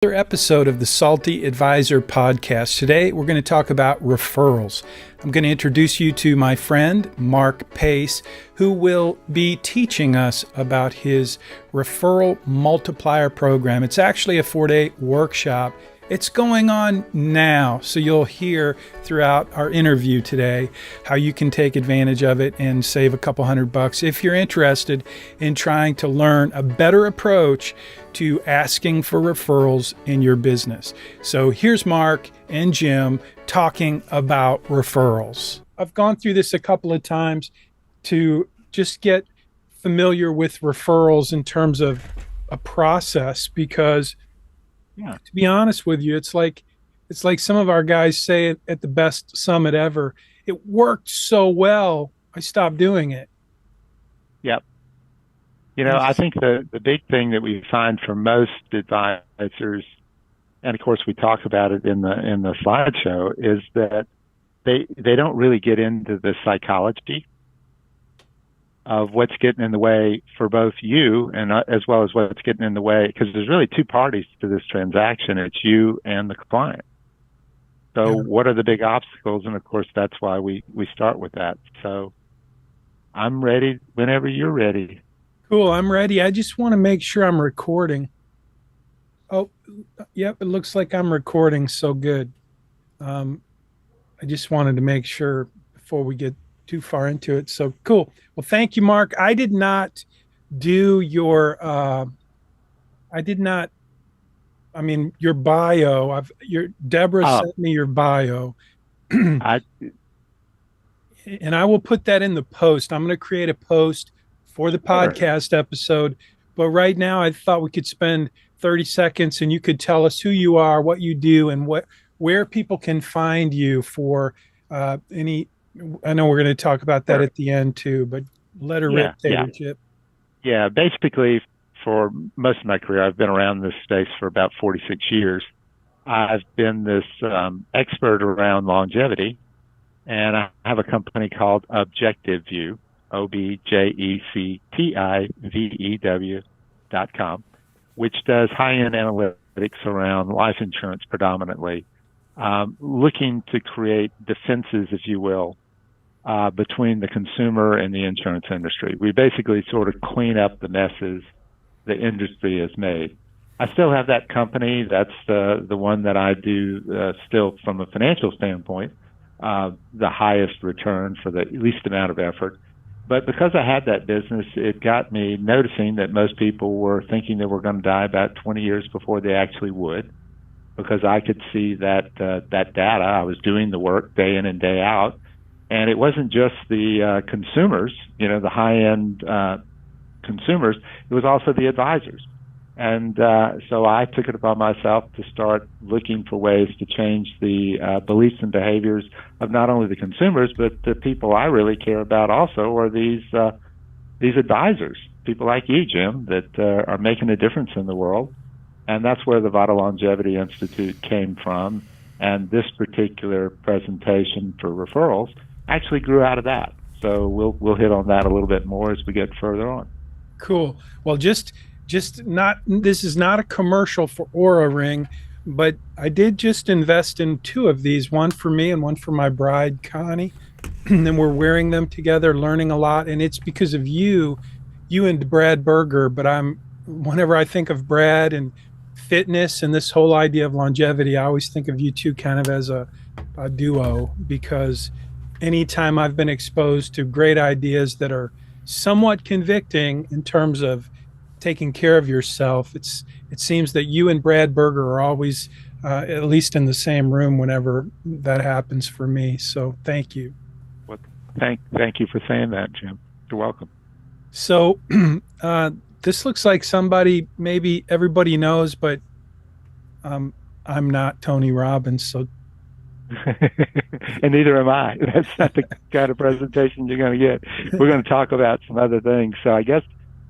Another episode of the Salty Advisor podcast. Today we're going to talk about referrals. I'm going to introduce you to my friend Mark Pace, who will be teaching us about his Referral Multiplier program. It's actually a 4-day workshop. It's going on now, so you'll hear throughout our interview today how you can take advantage of it and save a couple $100 if you're interested in trying to learn a better approach to asking for referrals in your business. So here's Mark and Jim talking about referrals. I've gone through this a couple of times to just get familiar with referrals in terms of a process, because to be honest with you, it's like some of our guys say it at the best summit ever. It worked so well, I stopped doing it. Yep. I think the big thing that we find for most advisors, and of course we talk about it in the slideshow, is that they don't really get into the psychology of what's getting in the way for both you and as well as what's getting in the way, because there's really two parties to this transaction. It's you and the client. So what are the big obstacles? And of course, that's why we start with that. So I'm ready whenever you're ready. Cool. I'm ready. I just want to make sure I'm recording. Oh, yep. It looks like I'm recording. So good. I just wanted to make sure before we get too far into it. So cool. Well, thank you, Mark. I did not do your your bio. Deborah sent me your bio. And I will put that in the post. I'm going to create a post for the podcast episode. But right now I thought we could spend 30 seconds and you could tell us who you are, what you do, and where people can find you for any. I know we're going to talk about that at the end too, but let her rip, Tater Chip. Yeah, basically for most of my career, I've been around this space for about 46 years. I've been this expert around longevity, and I have a company called Objective View, OBJECTIVEW.com, which does high-end analytics around life insurance predominantly, looking to create defenses, if you will, between the consumer and the insurance industry. We basically sort of clean up the messes the industry has made. I still have that company. That's the one that I do still from a financial standpoint, the highest return for the least amount of effort. But because I had that business, it got me noticing that most people were thinking they were going to die about 20 years before they actually would, because I could see that data. I was doing the work day in and day out. And it wasn't just the consumers, the high-end consumers. It was also the advisors. And so I took it upon myself to start looking for ways to change the beliefs and behaviors of not only the consumers, but the people I really care about also are these advisors, people like you, Jim, that are making a difference in the world. And that's where the Vital Longevity Institute came from. And this particular presentation for referrals actually grew out of that. So we'll hit on that a little bit more as we get further on. Cool. Well, this is not a commercial for Aura Ring, but I did just invest in 2 of these, one for me and one for my bride, Connie. And we're wearing them together, learning a lot. And it's because of you and Brad Berger. But whenever I think of Brad and fitness and this whole idea of longevity, I always think of you two kind of as a duo, because anytime I've been exposed to great ideas that are somewhat convicting in terms of taking care of yourself, it seems that you and Brad Berger are always at least in the same room whenever that happens for me. So thank you. Well, thank you for saying that, Jim. You're welcome. So this looks like somebody maybe everybody knows, but I'm not Tony Robbins, so and neither am I. That's not the kind of presentation you're going to get. We're going to talk about some other things. So I guess,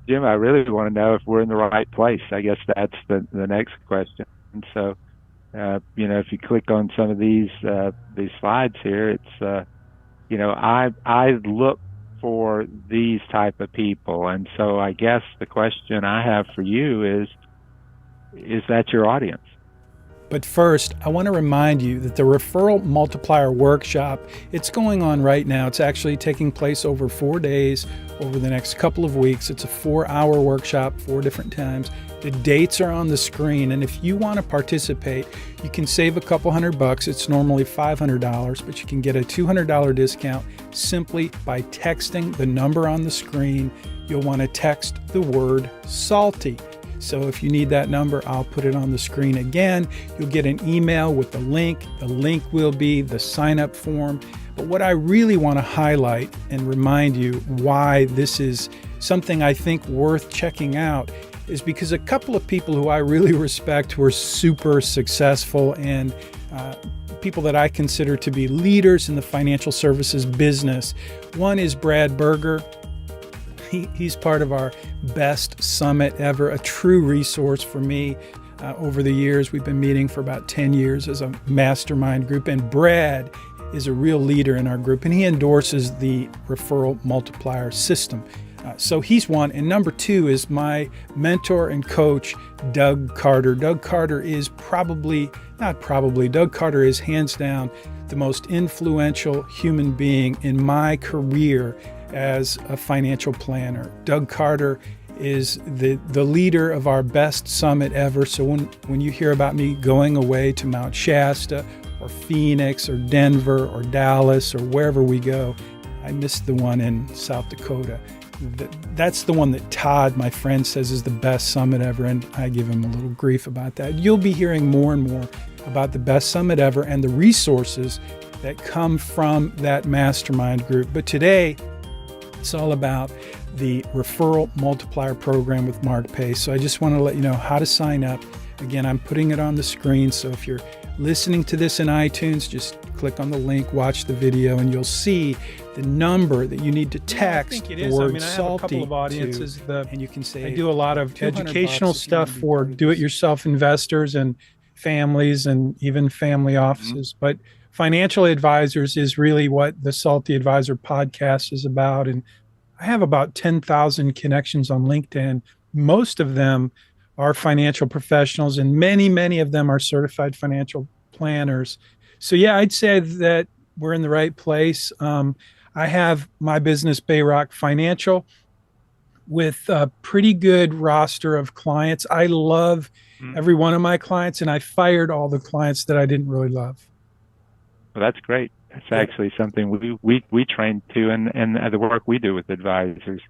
Jim, I really want to know if we're in the right place. I guess that's the next question. And so, if you click on some of these slides here, it's, I look for these type of people. And so I guess the question I have for you is that your audience? But first, I want to remind you that the Referral Multiplier Workshop, it's going on right now. It's actually taking place over 4 days, over the next couple of weeks. It's a 4-hour workshop, 4 different times. The dates are on the screen, and if you want to participate, you can save a couple $100. It's normally $500, but you can get a $200 discount simply by texting the number on the screen. You'll want to text the word salty. So if you need that number, I'll put it on the screen again. You'll get an email with the link. The link will be the sign-up form. But what I really want to highlight and remind you why this is something I think worth checking out is because a couple of people who I really respect who are super successful and people that I consider to be leaders in the financial services business. One is Brad Berger. He's part of our best summit ever, a true resource for me. Over the years, we've been meeting for about 10 years as a mastermind group, and Brad is a real leader in our group, and he endorses the Referral Multiplier system. So he's one. And number two is my mentor and coach, Doug Carter. Doug Carter is Doug Carter is hands down the most influential human being in my career as a financial planner. Doug Carter is the leader of our best summit ever. So when you hear about me going away to Mount Shasta or Phoenix or Denver or Dallas or wherever we go, I missed the one in South Dakota. That's the one that Todd, my friend, says is the best summit ever, and I give him a little grief about that. You'll be hearing more and more about the best summit ever and the resources that come from that mastermind group. But today, it's all about the Referral Multiplier program with Mark Pace. So I just want to let you know how to sign up. Again, I'm putting it on the screen. So if you're listening to this in iTunes, just click on the link, watch the video, and you'll see the number that you need to text the word salty. I have a couple of audiences and you can say I do a lot of educational stuff for do-it-yourself investors and families and even family offices. But financial advisors is really what the Salty Advisor podcast is about. And I have about 10,000 connections on LinkedIn. Most of them are financial professionals, and many of them are certified financial planners. So yeah, I'd say that we're in the right place. I have my business, Bayrock Financial, with a pretty good roster of clients. I love every one of my clients, and I fired all the clients that I didn't really love. Well, that's great. That's actually something we train to, and the work we do with advisors.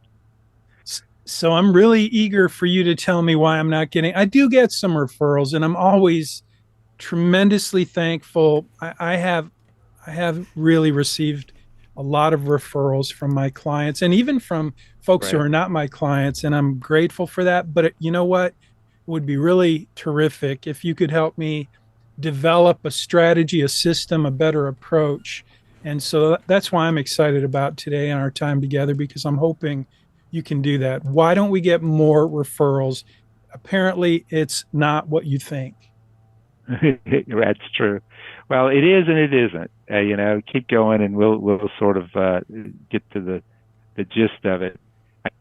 So I'm really eager for you to tell me why I'm not getting. I do get some referrals, and I'm always tremendously thankful. I have really received a lot of referrals from my clients, and even from folks who are not my clients, and I'm grateful for that. But you know what? It would be really terrific if you could help me develop a strategy, a system, a better approach. And so that's why I'm excited about today and our time together, because I'm hoping you can do that. Why don't we get more referrals? Apparently, it's not what you think. That's true. Well, it is and it isn't. Keep going, and we'll sort of get to the gist of it.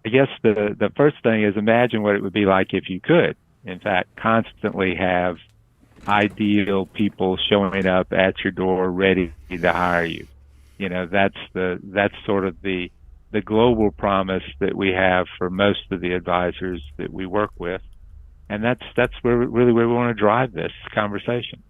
I guess the first thing is imagine what it would be like if you could, in fact, constantly have ideal people showing up at your door ready to hire you. That's sort of the global promise that we have for most of the advisors that we work with. And that's where we want to drive this conversation.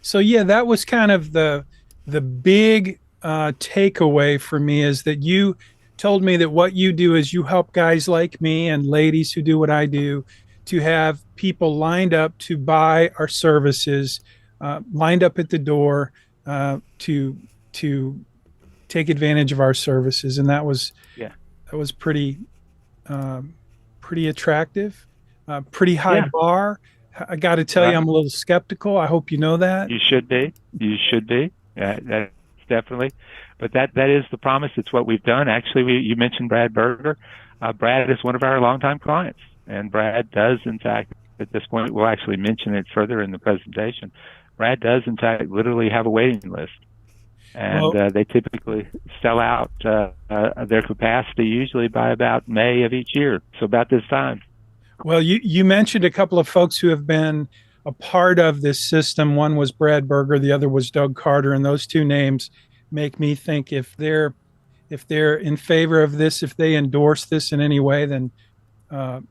So yeah, that was kind of the big takeaway for me, is that you told me that what you do is you help guys like me and ladies who do what I do to have people lined up to buy our services, lined up at the door to take advantage of our services. And that was pretty attractive, pretty high bar. I got to tell you, I'm a little skeptical. I hope you know that. You should be. That's definitely. But that is the promise. It's what we've done. Actually, you mentioned Brad Berger. Brad is one of our longtime clients. And Brad does, in fact, at this point, we'll actually mention it further in the presentation. Brad does, in fact, literally have a waiting list. And they typically sell out their capacity usually by about May of each year. So about this time. Well, you mentioned a couple of folks who have been a part of this system. One was Brad Berger, the other was Doug Carter, and those two names make me think if they're in favor of this, if they endorse this in any way, then uh,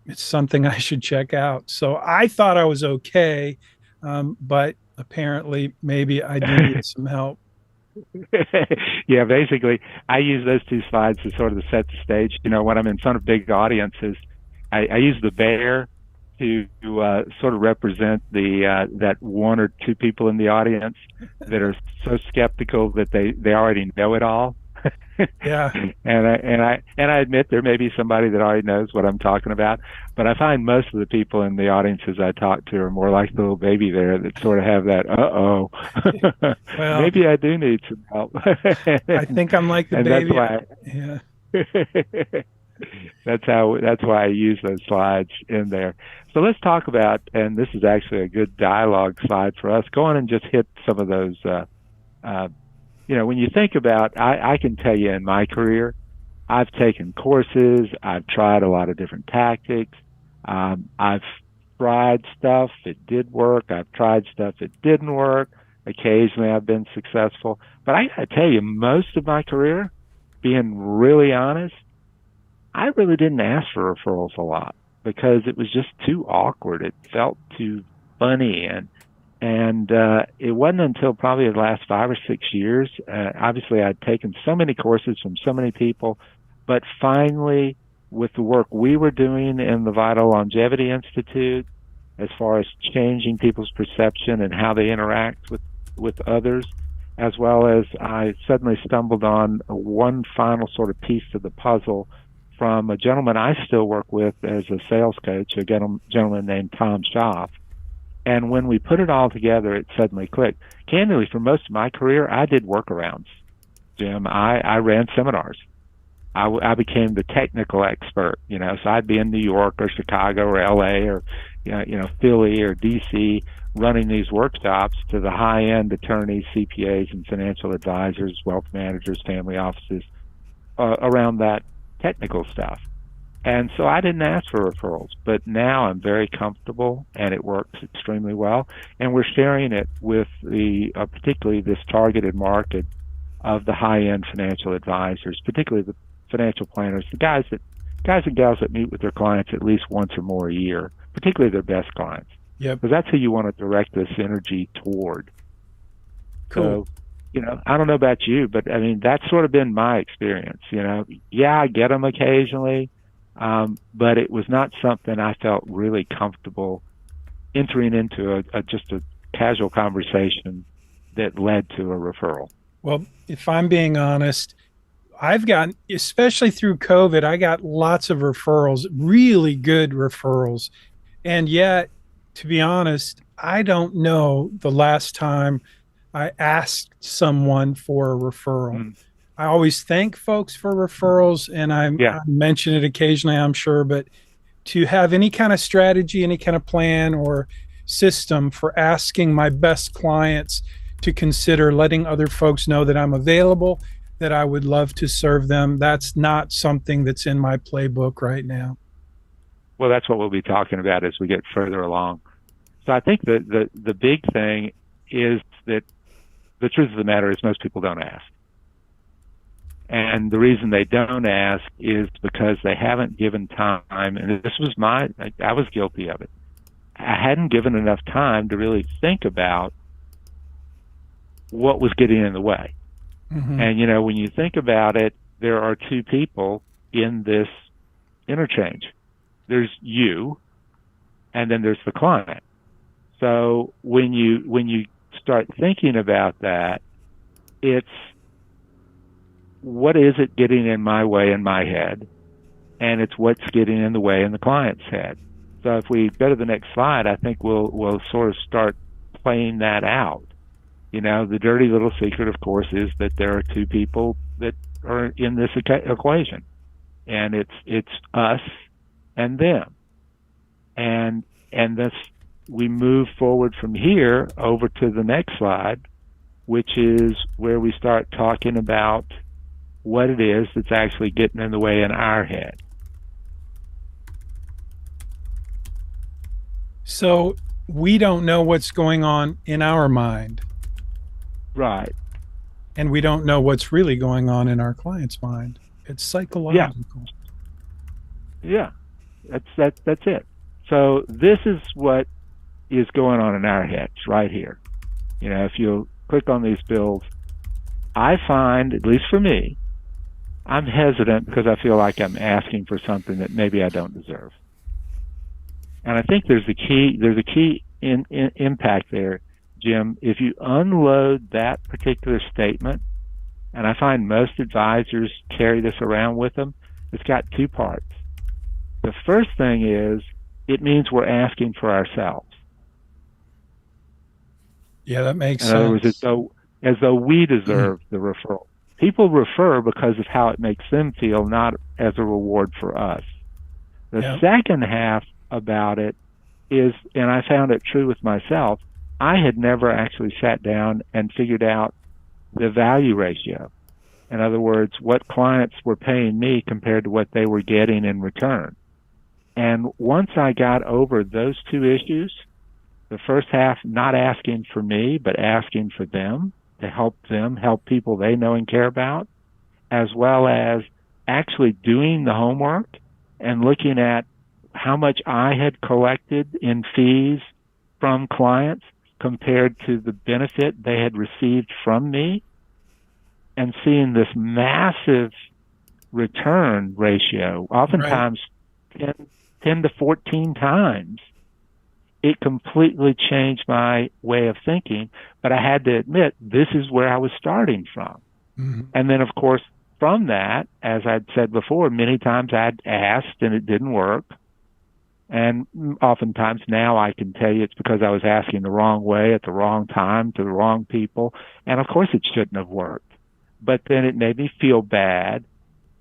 it's something I should check out. So I thought I was okay, but apparently maybe I do need some help. Yeah, basically, I use those two slides to sort of set the stage. When I'm in front of big audiences, I use the bear to sort of represent the that one or two people in the audience that are so skeptical that they already know it all. Yeah. And I admit there may be somebody that already knows what I'm talking about, but I find most of the people in the audiences I talk to are more like the little baby there that sort of have that Well, maybe I do need some help. I think I'm like the And that's baby. why Yeah. that's why I use those slides in there. So let's talk about, and this is actually a good dialogue slide for us. Go on and just hit some of those. When you think about, I can tell you in my career, I've taken courses, I've tried a lot of different tactics, I've tried stuff, it did work, I've tried stuff, it didn't work. Occasionally I've been successful. But I gotta tell you, most of my career, being really honest, I really didn't ask for referrals a lot because it was just too awkward. It felt too funny, and it wasn't until probably the last 5 or 6 years. Obviously, I'd taken so many courses from so many people, but finally, with the work we were doing in the Vital Longevity Institute, as far as changing people's perception and how they interact with others, as well as I suddenly stumbled on one final sort of piece of the puzzle from a gentleman I still work with as a sales coach, a gentleman named Tom Schaff. And when we put it all together, it suddenly clicked. Candidly, for most of my career, I did workarounds, Jim. I ran seminars. I became the technical expert, so I'd be in New York or Chicago or LA or, Philly or DC running these workshops to the high-end attorneys, CPAs, and financial advisors, wealth managers, family offices, around that technical stuff. And so I didn't ask for referrals, but now I'm very comfortable and it works extremely well. And we're sharing it with particularly this targeted market of the high-end financial advisors, particularly the financial planners, the guys and gals that meet with their clients at least once or more a year, particularly their best clients. Yep. Because that's who you want to direct this energy toward. Cool. So, I don't know about you, but I mean, that's sort of been my experience. Yeah, I get them occasionally. But it was not something I felt really comfortable entering into just a casual conversation that led to a referral. Well, if I'm being honest, I've gotten, especially through COVID, I got lots of referrals, really good referrals. And yet, to be honest, I don't know the last time I asked someone for a referral. Mm. I always thank folks for referrals, and I mention it occasionally, I'm sure, but to have any kind of strategy, any kind of plan or system for asking my best clients to consider letting other folks know that I'm available, that I would love to serve them, that's not something that's in my playbook right now. Well, that's what we'll be talking about as we get further along. So I think the big thing is that the truth of the matter is most people don't ask. And the reason they don't ask is because they haven't given time. And this was I was guilty of it. I hadn't given enough time to really think about what was getting in the way. Mm-hmm. And, when you think about it, there are two people in this interchange. There's you, and then there's the client. So when you start thinking about that, it's, what is it getting in my way in my head? And it's what's getting in the way in the client's head. So if we go to the next slide, I think we'll sort of start playing that out. The dirty little secret, of course, is that there are two people that are in this equation, and it's us and them. And this, we move forward from here over to the next slide, which is where we start talking about what it is that's actually getting in the way in our head. So we don't know what's going on in our mind, Right. and we don't know what's really going on in our client's mind. It's Yeah. psychological. Yeah. That's it. So this is what is going on in our heads right here. If you click on these bills, I find, at least for me, I'm hesitant because I feel like I'm asking for something that maybe I don't deserve. And I think there's a key in impact there, Jim. If you unload that particular statement, and I find most advisors carry this around with them, it's got two parts. The first thing is it means we're asking for ourselves. Yeah, that makes In other words, sense. as though we deserve the referral. People refer because of how it makes them feel, not as a reward for us. The Yeah. second half about it is, and I found it true with myself, I had never actually sat down and figured out the value ratio. In other words, what clients were paying me compared to what they were getting in return. And once I got over those two issues, the first half not asking for me, but asking for them to help people they know and care about, as well as actually doing the homework and looking at how much I had collected in fees from clients compared to the benefit they had received from me, and seeing this massive return ratio, Right. oftentimes 10 to 14 times. It completely changed my way of thinking, but I had to admit this is where I was starting from. Mhm. And then, of course, from that, as I'd said before, many times I'd asked and it didn't work. And oftentimes now I can tell you it's because I was asking the wrong way at the wrong time to the wrong people. And of course it shouldn't have worked. But then it made me feel bad.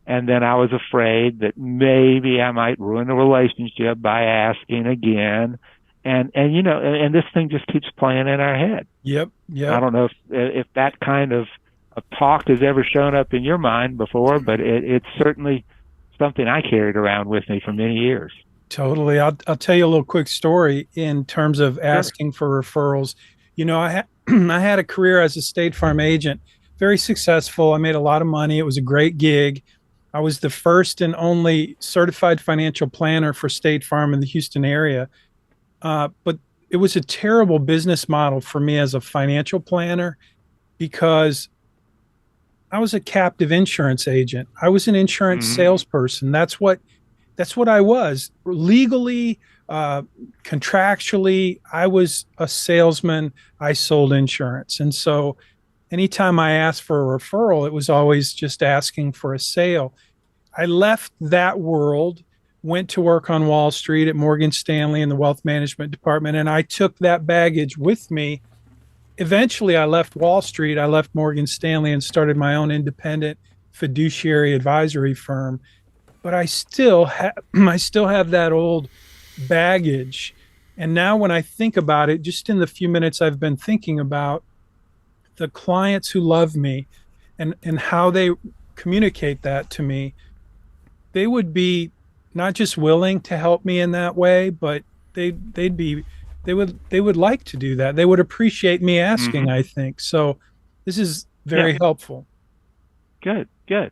And then I was afraid that maybe I might ruin the relationship by asking again. And this thing just keeps playing in our head. Yep. I Yep. don't know if that kind of talk has ever shown up in your mind before, but it's certainly something I carried around with me for many years. Totally. I'll tell you a little quick story in terms of Sure. asking for referrals. I had I had a career as a State Farm agent, very successful. I made a lot of money. It was a great gig. I was the first and only certified financial planner for State Farm in the Houston area. But it was a terrible business model for me as a financial planner because I was a captive insurance agent. I was an insurance Hmm. salesperson. That's what I was legally, contractually. I was a salesman. I sold insurance, and so anytime I asked for a referral, it was always just asking for a sale. I left that world, went to work on Wall Street at Morgan Stanley in the wealth management department, and I took that baggage with me. Eventually, I left Wall Street, I left Morgan Stanley, and started my own independent fiduciary advisory firm. But I still have that old baggage. And now when I think about it, just in the few minutes I've been thinking about the clients who love me and how they communicate that to me, they would be not just willing to help me in that way, but they'd be they would like to do that. They would appreciate me asking, Hmm. I think. So this is Yeah. very helpful. Good. Good.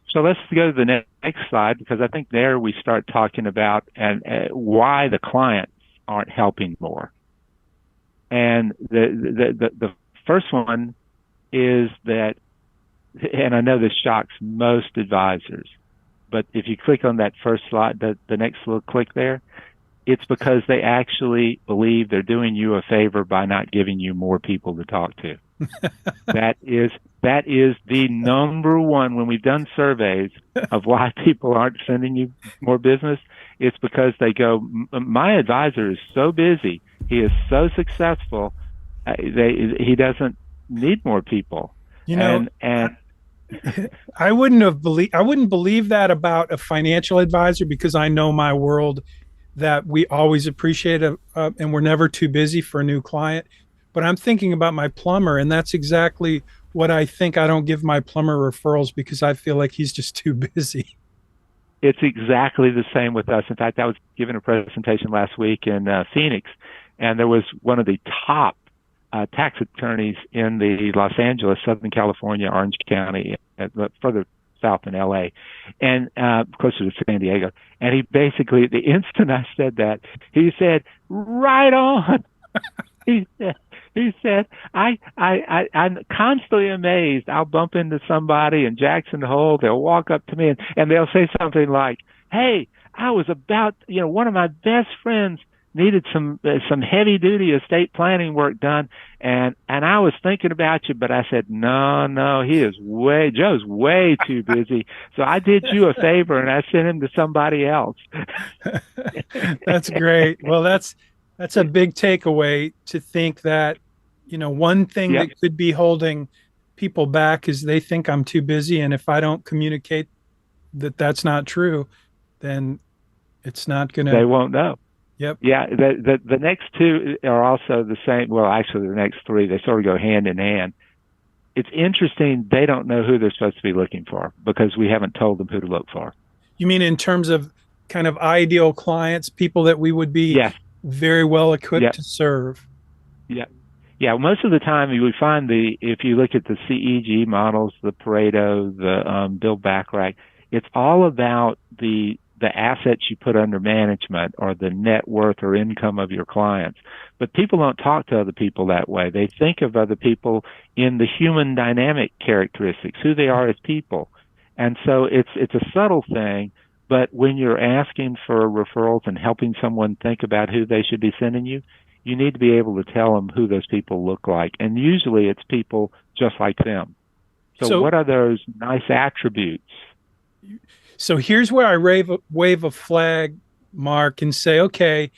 So let's go to the next slide, because I think there we start talking about and why the clients aren't helping more. And the first one is that, and I know this shocks most advisors, but if you click on that first slide, the next little click there, it's because they actually believe they're doing you a favor by not giving you more people to talk to. That is the number one. When we've done surveys of why people aren't sending you more business, it's because they go, my advisor is so busy, he is so successful, he doesn't need more people. You know, And I wouldn't believe that about a financial advisor because I know my world that we always appreciate and we're never too busy for a new client. But I'm thinking about my plumber, and that's exactly what I think. I don't give my plumber referrals because I feel like he's just too busy. it's exactly the same with us. In fact, I was giving a presentation last week in Phoenix, and there was one of the top tax attorneys in the Los Angeles, Southern California, Orange County, further south in LA, and closer to San Diego. And he basically, the instant I said that, he said, "Right on." He said, I'm constantly amazed. I'll bump into somebody in Jackson Hole. They'll walk up to me and they'll say something like, "Hey, I was about, one of my best friends needed some heavy duty estate planning work done, and I was thinking about you, but I said, no, Joe's way too busy. So I did you a favor and I sent him to somebody else." That's great. Well, that's a big takeaway, to think that, one thing Yep. that could be holding people back is they think I'm too busy. And if I don't communicate that that's not true, then it's not going to. They won't know. Yep. Yeah. The next two are also the same. Well, actually, the next three, they sort of go hand in hand. It's interesting. They don't know who they're supposed to be looking for because we haven't told them who to look for. You mean in terms of kind of ideal clients, people that we would be very well equipped to serve? Yeah. Yeah. Most of the time you would find if you look at the CEG models, the Pareto, the Bill Bacharach, it's all about the assets you put under management or the net worth or income of your clients. But people don't talk to other people that way. They think of other people in the human dynamic characteristics, who they are as people. And so it's a subtle thing, but when you're asking for referrals and helping someone think about who they should be sending you, you need to be able to tell them who those people look like. And usually it's people just like them. So what are those nice attributes? So here's where I wave a flag, Mark, and say, okay,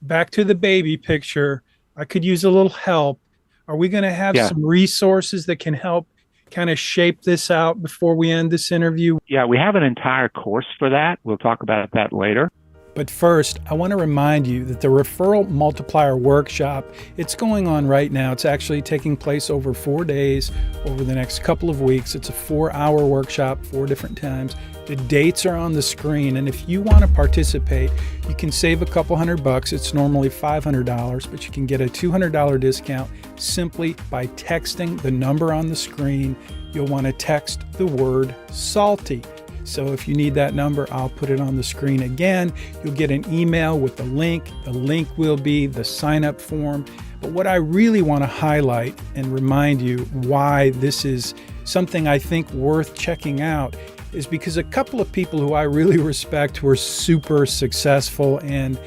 back to the baby picture. I could use a little help. Are we going to have some resources that can help kind of shape this out before we end this interview? Yeah, we have an entire course for that. We'll talk about that later. But first, I want to remind you that the Referral Multiplier Workshop, it's going on right now. It's actually taking place over 4 days, over the next couple of weeks. It's a 4-hour workshop, 4 different times. The dates are on the screen, and if you want to participate, you can save a couple $100. It's normally $500, but you can get a $200 discount simply by texting the number on the screen. You'll want to text the word salty. So if you need that number, I'll put it on the screen again. You'll get an email with the link. The link will be the sign-up form. But what I really want to highlight and remind you why this is something I think worth checking out is because a couple of people who I really respect, who are super successful and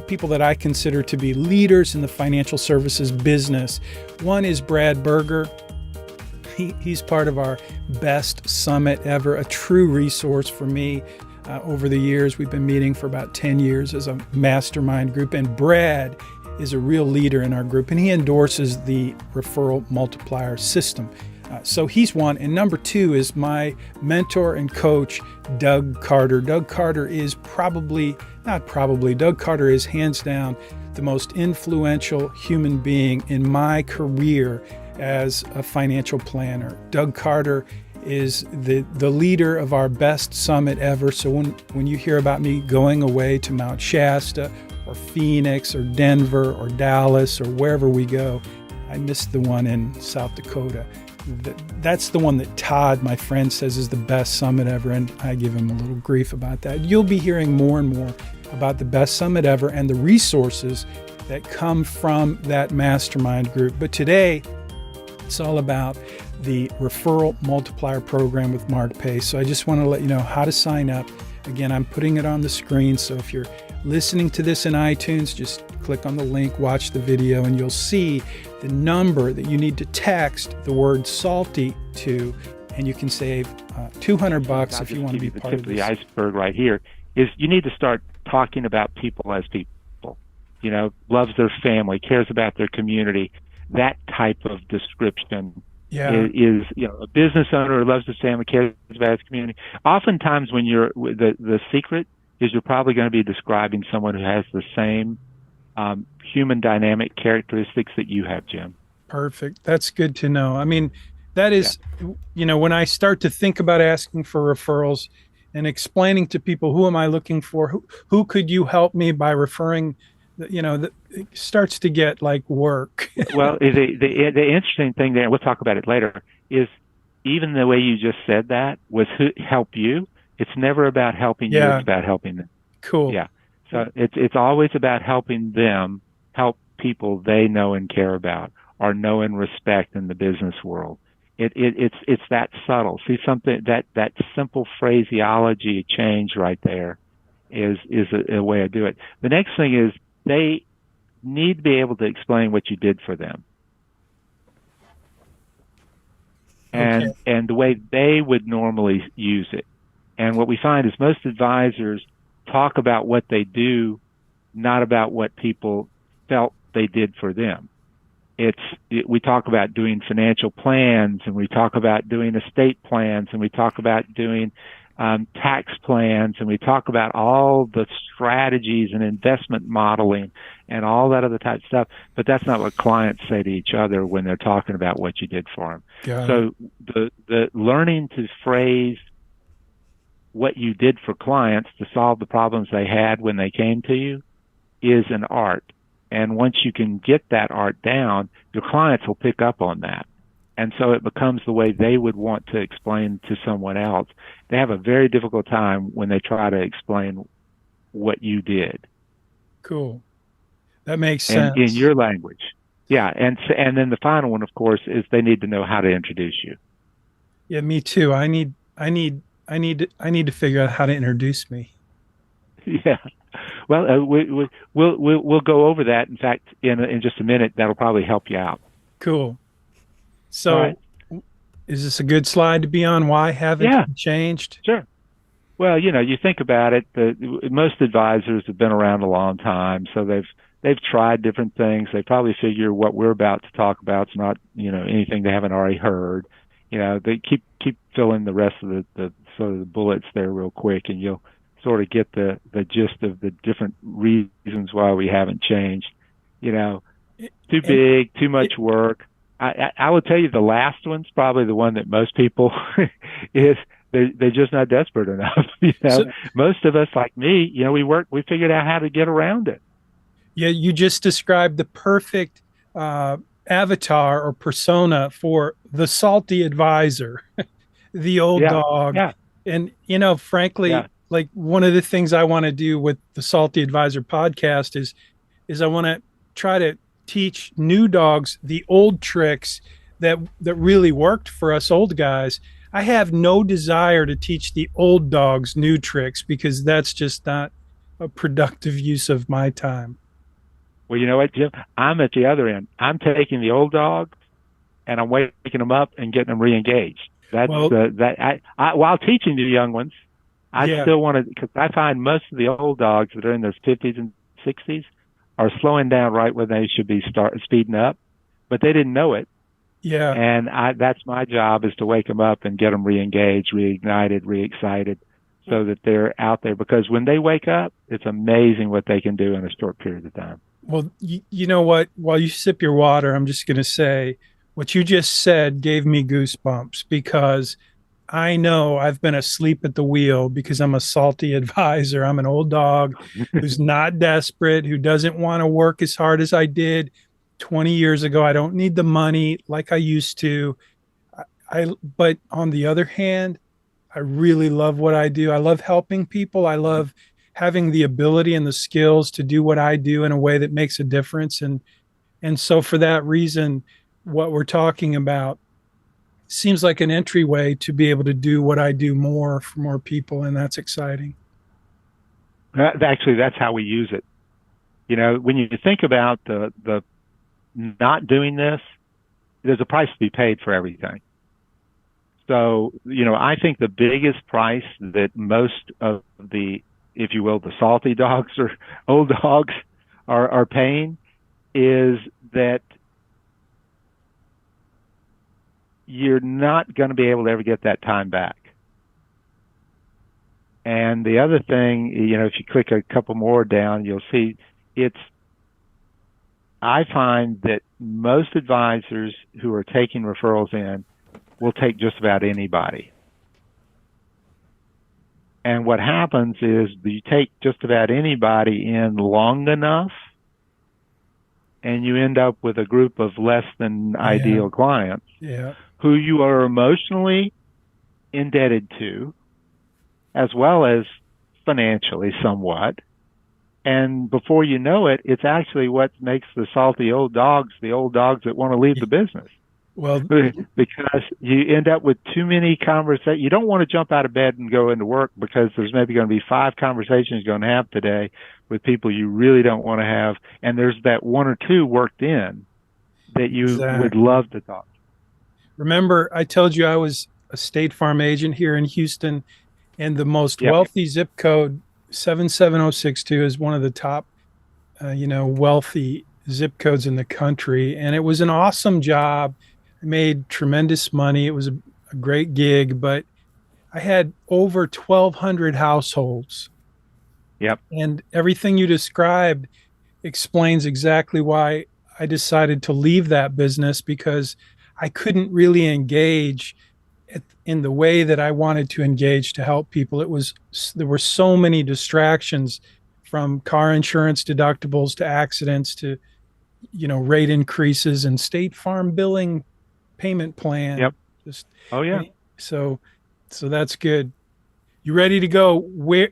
people that I consider to be leaders in the financial services business. One is Brad Berger. He's part of our best summit ever, a true resource for me. Over the years, we've been meeting for about 10 years as a mastermind group, and Brad is a real leader in our group, and he endorses the Referral Multiplier system. So he's one. And number two is my mentor and coach, Doug Carter. Doug Carter is Doug Carter is hands down the most influential human being in my career as a financial planner. Doug Carter is the leader of our best summit ever. So when you hear about me going away to Mount Shasta or Phoenix or Denver or Dallas or wherever we go, I missed the one in South Dakota. That's the one that Todd, my friend, says is the best summit ever, and I give him a little grief about that. You'll be hearing more and more about the best summit ever and the resources that come from that mastermind group. But today, it's all about the Referral Multiplier program with Mark Pace. So I just want to let you know how to sign up. Again, I'm putting it on the screen. So if you're listening to this in iTunes, just click on the link, watch the video, and you'll see the number that you need to text the word salty to, and you can save $200 if you want to be part of this. The iceberg right here is you need to start talking about people as people. Loves their family, cares about their community. That type of description is a business owner who loves his family, cares about his community. Oftentimes when you're the secret is you're probably going to be describing someone who has the same human dynamic characteristics that you have, Jim. Perfect. That's good to know. I mean, that is, when I start to think about asking for referrals and explaining to people, who am I looking for? Who could you help me by referring it starts to get like work. Well, the interesting thing there, we'll talk about it later, is even the way you just said that was help you. It's never about helping you. It's Yeah, about helping them. cool. Yeah. So it's always about helping them help people they know and care about or know and respect in the business world. It's that subtle. See something that simple phraseology change right there is a way to do it. The next thing is they need to be able to explain what you did for them Okay. and the way they would normally use it. And what we find is most advisors talk about what they do, not about what people felt they did for them. We talk about doing financial plans, and we talk about doing estate plans, and we talk about doing tax plans, and we talk about all the strategies and investment modeling and all that other type of stuff. But that's not what clients say to each other when they're talking about what you did for them. Got it. So the learning to phrase what you did for clients to solve the problems they had when they came to you is an art. And once you can get that art down, your clients will pick up on that. And so it becomes the way they would want to explain to someone else. They have a very difficult time when they try to explain what you did. Cool. That makes And in sense. your language. Yeah. And then the final one, of course, is they need to know how to introduce you. Yeah, me too. I need to figure out how to introduce me. Yeah. Well, we'll go over that. In fact, in just a minute, that'll probably help you out. Cool. All right. So, is this a good slide to be on? Why haven't Yeah, we changed? sure. Well, you think about it. Most advisors have been around a long time, so they've tried different things. They probably figure what we're about to talk about is not anything they haven't already heard. They keep filling the rest of the sort of the bullets there real quick, and you'll sort of get the gist of the different reasons why we haven't changed. You know, too And big, too it, much work. I would tell you the last one's probably the one that most people is they're just not desperate enough. so Most of us, like me, we figured out how to get around it. yeah, you just described the perfect uh, avatar or persona for the salty advisor, the old Yeah, dog. yeah, And, frankly, yeah. like one of the things I want to do with the Salty Advisor podcast is I want to try to teach new dogs the old tricks that really worked for us old guys. I have no desire to teach the old dogs new tricks because that's just not a productive use of my time. Well, you know what, Jim? I'm at the other end. I'm taking the old dog and I'm waking them up and getting them re-engaged. That's Well, that. While teaching the young ones, I yeah, still want to because I find most of the old dogs that are in their 50s and 60s are slowing down right when they should be speeding up, but they didn't know it. yeah. And that's my job is to wake them up and get them re-engaged, reignited, re-excited, so that they're out there. Because when they wake up, it's amazing what they can do in a short period of time. Well, you know what? While you sip your water, I'm just going to say what you just said gave me goosebumps because I know I've been asleep at the wheel because I'm a salty advisor. I'm an old dog who's not desperate, who doesn't want to work as hard as I did 20 years ago. I don't need the money like I used to. But on the other hand, I really love what I do. I love helping people. I love having the ability and the skills to do what I do in a way that makes a difference. And so for that reason, what we're talking about seems like an entryway to be able to do what I do more for more people, and that's exciting. Actually, that's how we use it. When you think about the not doing this, there's a price to be paid for everything. So, I think the biggest price that most of the, if you will, the salty dogs or old dogs are paying is that you're not going to be able to ever get that time back. And the other thing, if you click a couple more down, you'll see I find that most advisors who are taking referrals in will take just about anybody. And what happens is you take just about anybody in long enough, and you end up with a group of less than Yeah. ideal clients Yeah. who you are emotionally indebted to, as well as financially somewhat. And before you know it, it's actually what makes the salty old dogs the old dogs that want to leave the business. Well, Because you end up with too many conversations. You don't want to jump out of bed and go into work because there's maybe going to be 5 conversations you're going to have today with people you really don't want to have. And there's that 1 or 2 worked in that you would exactly. love to talk. Remember, I told you I was a State Farm agent here in Houston, and the most Yep. wealthy zip code 77062 is one of the top, wealthy zip codes in the country. And it was an awesome job. I made tremendous money. It was a great gig, but I had over 1,200 households. Yep. And everything you described explains exactly why I decided to leave that business, because I couldn't really engage in the way that I wanted to engage to help people. There were so many distractions, from car insurance deductibles to accidents to, rate increases and State Farm billing payment plan. Yep. Just Oh, yeah. so, so that's good. You ready to go?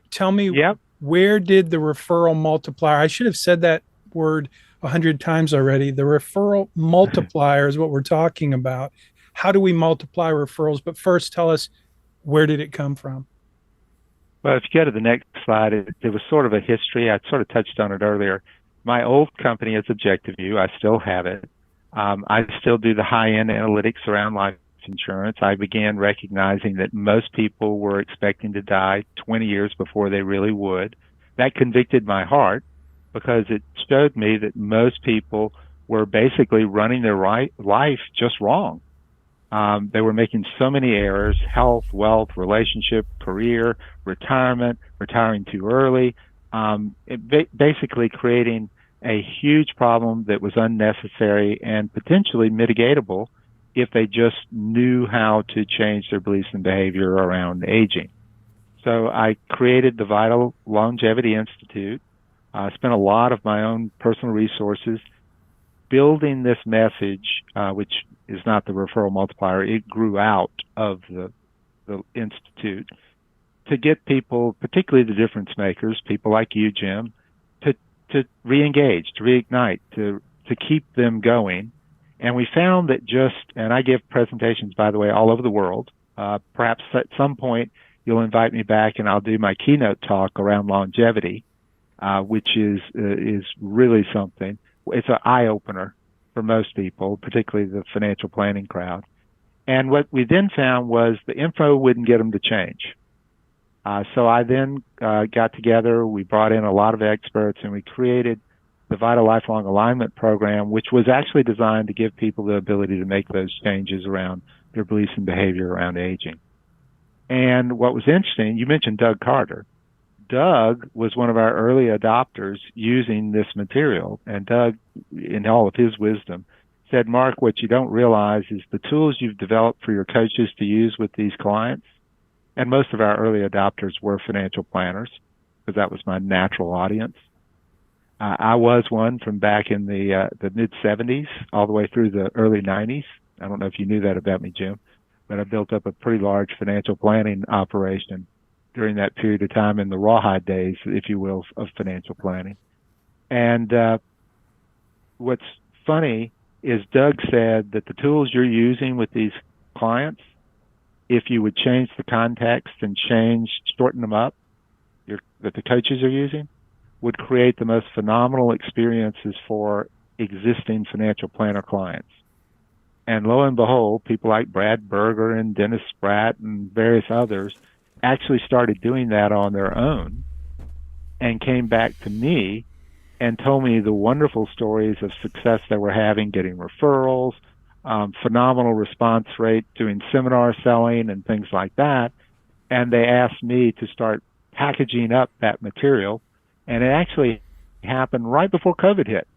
Tell me, Yep. where did the referral multiplier? I should have said that word 100 times already. The referral multiplier is what we're talking about. How do we multiply referrals? But first, tell us, where did it come from? Well, if you go to the next slide, it was sort of a history. I sort of touched on it earlier. My old company is Objective View. I still have it. I still do the high-end analytics around life insurance. I began recognizing that most people were expecting to die 20 years before they really would. That convicted my heart because it showed me that most people were basically running their life just wrong. They were making so many errors: health, wealth, relationship, career, retirement, retiring too early, basically creating a huge problem that was unnecessary and potentially mitigatable if they just knew how to change their beliefs and behavior around aging. So I created the Vital Longevity Institute. I spent a lot of my own personal resources building this message, which is not the referral multiplier. It grew out of the Institute to get people, particularly the difference makers, people like you, Jim, to re-engage, to reignite, to keep them going. And we found that and I give presentations, by the way, all over the world. Perhaps at some point you'll invite me back and I'll do my keynote talk around longevity, which is really something. It's an eye-opener for most people, particularly the financial planning crowd. And what we then found was the info wouldn't get them to change. So I then got together, we brought in a lot of experts, and we created the Vital Lifelong Alignment Program, which was actually designed to give people the ability to make those changes around their beliefs and behavior around aging. And what was interesting, you mentioned Doug Carter. Doug was one of our early adopters using this material. And Doug, in all of his wisdom, said, Mark, what you don't realize is the tools you've developed for your coaches to use with these clients, and most of our early adopters were financial planners, because that was my natural audience. I was one from back in the mid-'70s all the way through the early '90s. I don't know if you knew that about me, Jim, but I built up a pretty large financial planning operation during that period of time in the rawhide days, if you will, of financial planning. And what's funny is Doug said that the tools you're using with these clients, if you would change the context and shorten them up, that the coaches are using, would create the most phenomenal experiences for existing financial planner clients. And lo and behold, people like Brad Berger and Dennis Spratt and various others actually started doing that on their own and came back to me and told me the wonderful stories of success they were having, getting referrals, phenomenal response rate, doing seminar selling and things like that. And they asked me to start packaging up that material. And it actually happened right before COVID hit.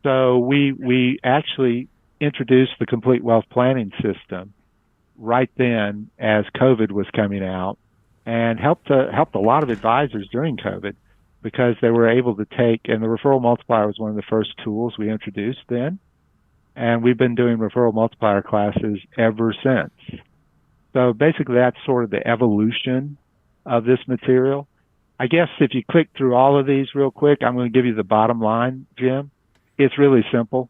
So we actually introduced the complete wealth planning system right then as COVID was coming out, and helped a lot of advisors during COVID, because they were able to take, and the referral multiplier was one of the first tools we introduced then. And we've been doing referral multiplier classes ever since. So basically that's sort of the evolution of this material. I guess if you click through all of these real quick, I'm going to give you the bottom line, Jim. It's really simple.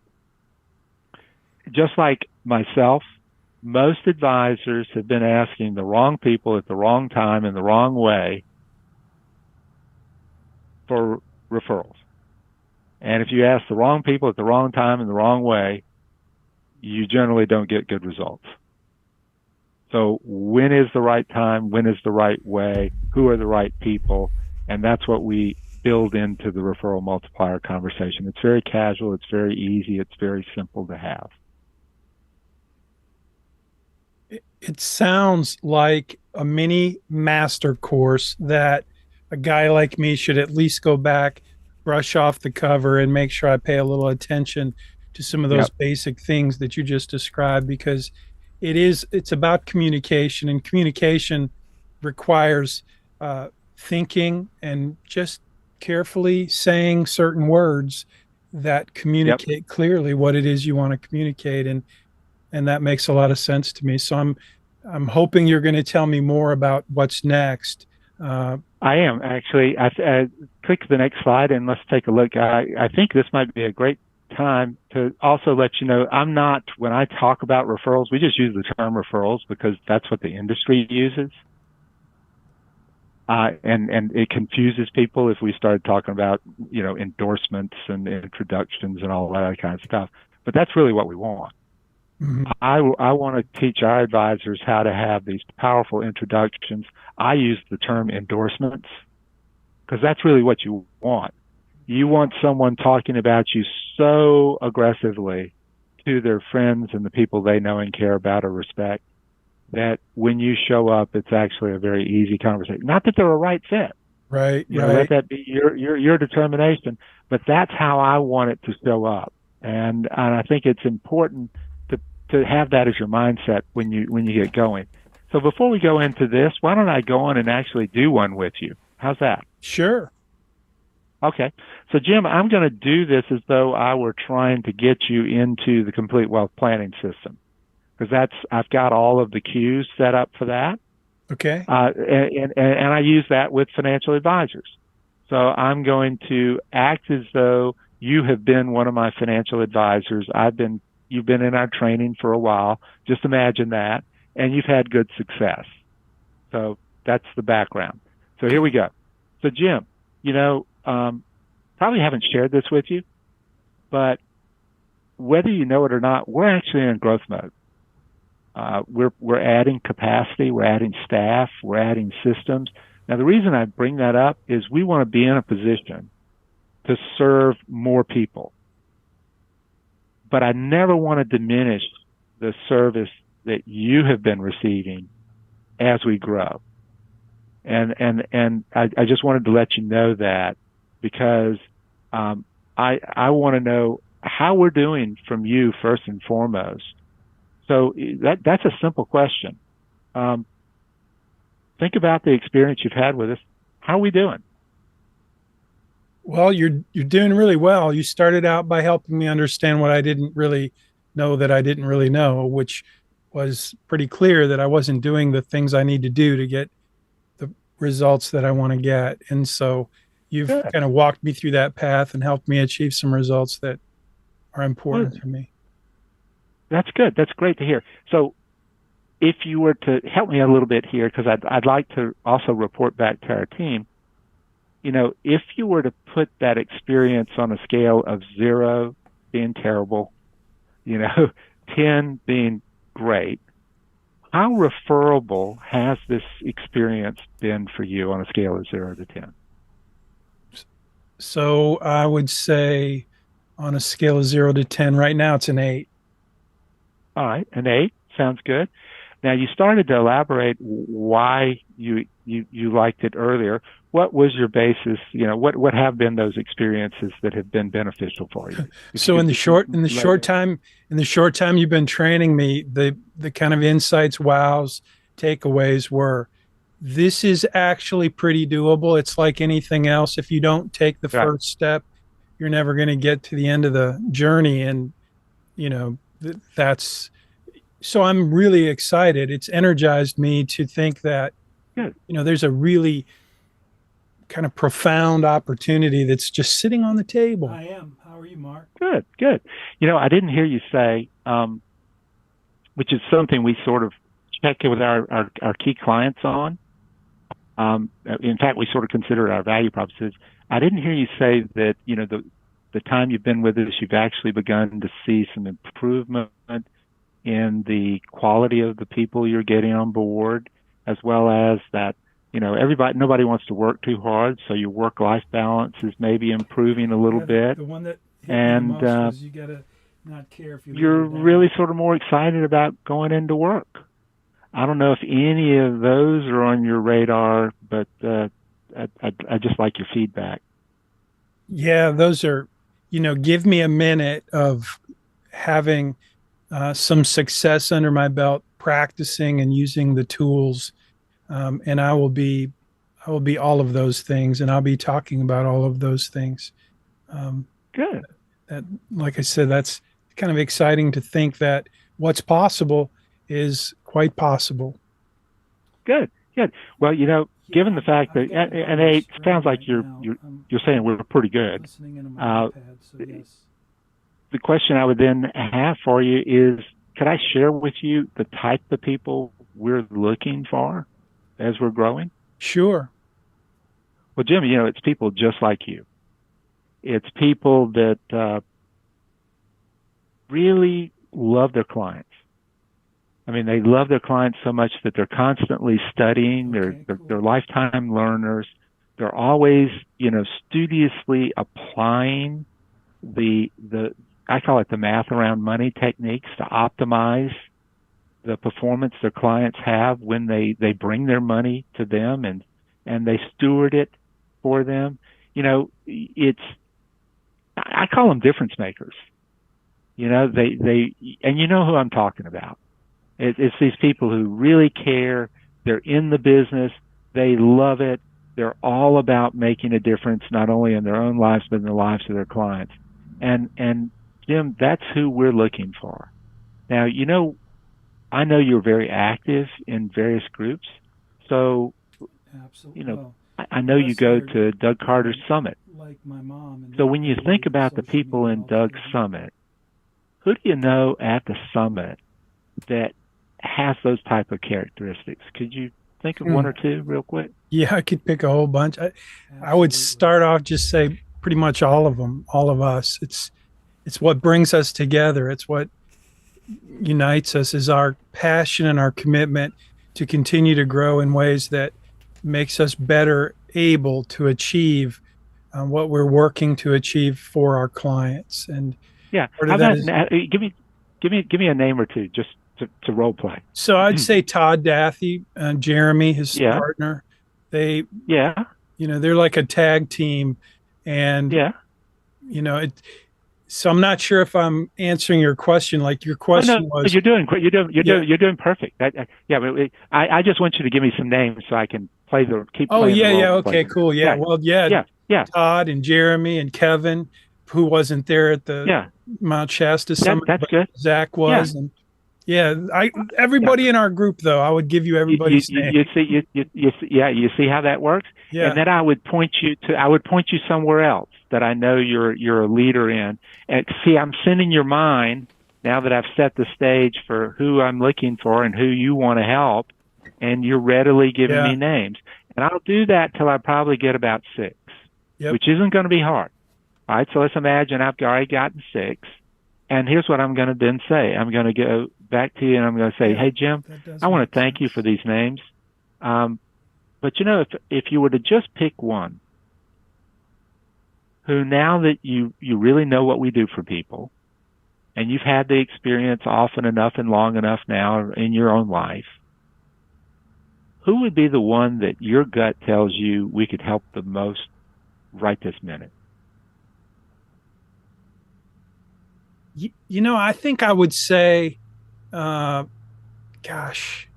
Just like myself, most advisors have been asking the wrong people at the wrong time in the wrong way for referrals. And if you ask the wrong people at the wrong time in the wrong way, you generally don't get good results. So when is the right time? When is the right way? Who are the right people? And that's what we build into the referral multiplier conversation. It's very casual. It's very easy. It's very simple to have. It sounds like a mini master course that a guy like me should at least go back, brush off the cover, and make sure I pay a little attention to some of those basic things that you just described, because it's about communication, and communication requires thinking and just carefully saying certain words that communicate clearly what it is you want to communicate, and that makes a lot of sense to me. So I'm hoping you're going to tell me more about what's next. I am actually. Click the next slide and let's take a look. I think this might be a great time to also let you know, when I talk about referrals, we just use the term referrals because that's what the industry uses. And it confuses people if we start talking about, endorsements and introductions and all that kind of stuff. But that's really what we want. Mm-hmm. I want to teach our advisors how to have these powerful introductions. I use the term endorsements because that's really what you want. You want someone talking about you so aggressively to their friends and the people they know and care about or respect that when you show up, it's actually a very easy conversation. Not that they're a right fit. Right. Let that be your determination, but that's how I want it to show up. And I think it's important to have that as your mindset when you get going. So before we go into this, why don't I go on and actually do one with you? How's that? Sure. Okay. So Jim, I'm going to do this as though I were trying to get you into the complete wealth planning system, because I've got all of the cues set up for that. Okay. And I use that with financial advisors. So I'm going to act as though you have been one of my financial advisors. You've been in our training for a while. Just imagine that. And you've had good success. So that's the background. So here we go. So Jim, probably haven't shared this with you, but whether you know it or not, we're actually in growth mode. We're adding capacity, we're adding staff, we're adding systems. Now, the reason I bring that up is we want to be in a position to serve more people. But I never want to diminish the service that you have been receiving as we grow. And I just wanted to let you know that, because I want to know how we're doing from you first and foremost. So that's a simple question. Think about the experience you've had with us. How are we doing? Well, you're doing really well. You started out by helping me understand what I didn't really know that I didn't really know, which was pretty clear that I wasn't doing the things I need to do to get the results that I want to get. And so you've kind of walked me through that path and helped me achieve some results that are important to me. That's good. That's great to hear. So if you were to help me a little bit here, because I'd like to also report back to our team, if you were to put that experience on a scale of 0 being terrible, 10 being great, how referable has this experience been for you on a scale of 0 to 10? So I would say on a scale of 0 to 10, right now it's an 8. All right, an 8 sounds good. Now, you started to elaborate why you liked it earlier. What was your basis? What have been those experiences that have been beneficial for you? So in the short time you've been training me, the kind of insights, wows, takeaways were this is actually pretty doable. It's like anything else. If you don't take the Right. first step, you're never going to get to the end of the journey. And, that's so I'm really excited. It's energized me to think that, Good. there's a really kind of profound opportunity that's just sitting on the table. I am. How are you, Mark? Good. Good. I didn't hear you say, which is something we sort of check in with our key clients on. In fact, we sort of consider it our value propositions. I didn't hear you say that, the time you've been with us, you've actually begun to see some improvement in the quality of the people you're getting on board, as well as that, nobody wants to work too hard. So your work-life balance is maybe improving a little bit. The one that hit me the And most was you got to not care if you you're live or die. really sort of more excited about going into work. I don't know if any of those are on your radar, but I just like your feedback. Yeah, those are, give me a minute of having some success under my belt, practicing and using the tools, and I will be all of those things, and I'll be talking about all of those things. Um, Good, that, like I said, that's kind of exciting to think that what's possible is quite possible. good, good. Well, given the fact that, and it sounds like you're saying we're pretty good. The question I would then have for you is, could I share with you the type of people we're looking for as we're growing? Sure. Well, Jim, it's people just like you. It's people that really love their clients. I mean, they love their clients so much that they're constantly studying. They're lifetime learners. They're always, studiously applying the I call it the math around money techniques to optimize the performance their clients have when they bring their money to them and they steward it for them. I call them difference makers. They and you know who I'm talking about. It's these people who really care. They're in the business. They love it. They're all about making a difference, not only in their own lives, but in the lives of their clients. And Jim, that's who we're looking for. Now, I know you're very active in various groups. So, Absolutely. I know you go to Doug Carter's Summit. Like my mom. So when you think about the people in Doug's Summit, who do you know at the summit that has those type of characteristics? Could you think of one or two real quick? Yeah, I could pick a whole bunch. I would start off just say pretty much all of them, all of us. It's what brings us together. It's what unites us is our passion and our commitment to continue to grow in ways that makes us better able to achieve what we're working to achieve for our clients. And Yeah, part how of that about is, give me a name or two just to role play. so I'd say Todd Daffy, Jeremy, his Yeah, partner, they, yeah, they're like a tag team, and yeah. it. So I'm not sure if I'm answering your question. Like your Oh no, question was, you're doing great. yeah. You're doing perfect. Yeah, but I just want you to give me some names so I can keep Oh playing the yeah, role yeah. play. Okay, cool. Yeah. Yeah, Well, yeah. yeah, yeah, Todd and Jeremy and Kevin, who wasn't there at the yeah. Mount Shasta summit, That's but good. Zach Yeah, was, and yeah, yeah. everybody in our group though, I would give you everybody's name. You see yeah, you see how that works. And Yeah. then I would point you somewhere else that I know you're a leader in. And see, I'm sending your mind now that I've set the stage for who I'm looking for and who you want to help, and you're readily giving Yeah. me names. And I'll do that till I probably get about six, Yep. which isn't going to be hard. All right, so let's imagine I've already gotten six. And here's what I'm going to then say. I'm going to go back to you and I'm going to say, Yeah, hey, Jim, that does I want make to thank you sense. for these names. But if you were to just pick one who, now that you really know what we do for people and you've had the experience often enough and long enough now in your own life, who would be the one that your gut tells you we could help the most right this minute? I think I would say, uh, gosh,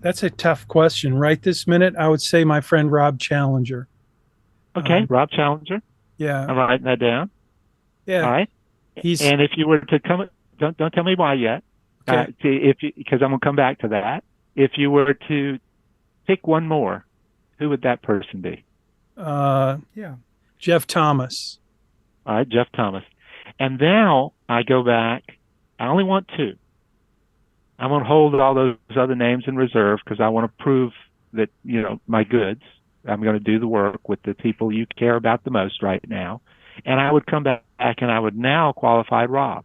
That's a tough question. Right this minute, I would say my friend Rob Challenger. Okay, Rob Challenger. Yeah, I'm writing that down. All yeah. right. He's And if you were to come, don't tell me why yet. okay. Because I'm gonna come back to that. If you were to pick one more, who would that person be? Yeah, Jeff Thomas. All right, Jeff Thomas. And now I go back. I only want two. I'm going to hold all those other names in reserve because I want to prove that, my goods. I'm going to do the work with the people you care about the most right now. And I would come back and I would now qualify Rob.